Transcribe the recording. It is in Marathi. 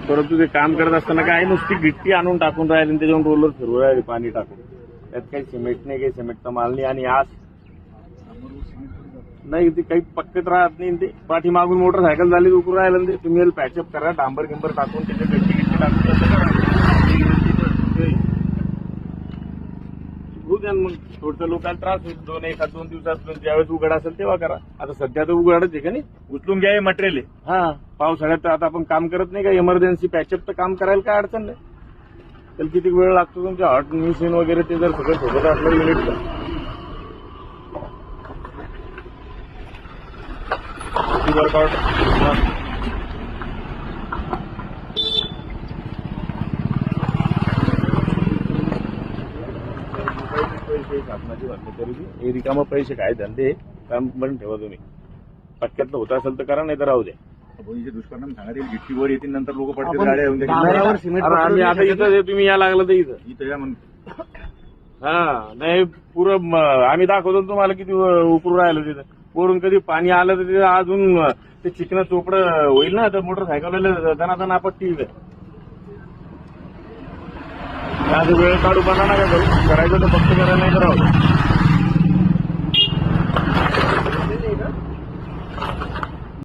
परंतु ते काम करत असताना काय नुसती गिट्टी आणून टाकून राहिले आणि त्याच्यावर रोलर फिरवू राहिले पाणी टाकून. त्यात काही सिमेंट नाही, काही सिमेंटचा माल नाही. आणि आज नाही ते काही पक्कत राहत नाही. ते पाठीमागून मोटरसायकल झाली उकरून राहिलं. ते तुम्ही पॅचअप करा, डांबर गिंबर टाकून त्याच्या गिट्टी टाकून तसं करा. होऊ द्या मग थोडसं लोकांना त्रास होईल. एखाद दोन दिवसात ज्यावेळेस उघड असेल तेव्हा करा. आता सध्या तर उघडच आहे का नाही. उचलून घ्या हे मटेरियल. हा पावसाळ्यात तर आता आपण काम करत नाही का इमर्जन्सी पॅचअप तर काम करायला काय अडचण नाही. त्याला किती वेळ लागतो तुमच्या हॉट मशीन वगैरे ते जर सगळं सोबत असलं मिनिट वर्कआउट. पैसे शासनाची वाटणी तरी हे रिकामं पैसे काय धंदे काम म्हणून ठेवा तुम्ही. पटक्यातलं होत असेल तर करा, नाही तर राहू द्या. दुष्परिणाम सांगण्यात येईल. गिट्टीवर येतील नंतर लोक पडतील गाड्या येऊन आम्ही आता इथं तुम्ही या लागलं तर इथं या म्हणून. हा नाही पुरं आम्ही दाखवतो तुम्हाला किती उकरून राहिलं तिथं. वरून कधी पाणी आलं तर तिथं अजून ते चिकनं चोपडं होईल ना. तर मोटरसायकल दनादन आपत्ती वेळ काढू बना ना करायचं तर फक्त करायला नाही करावं.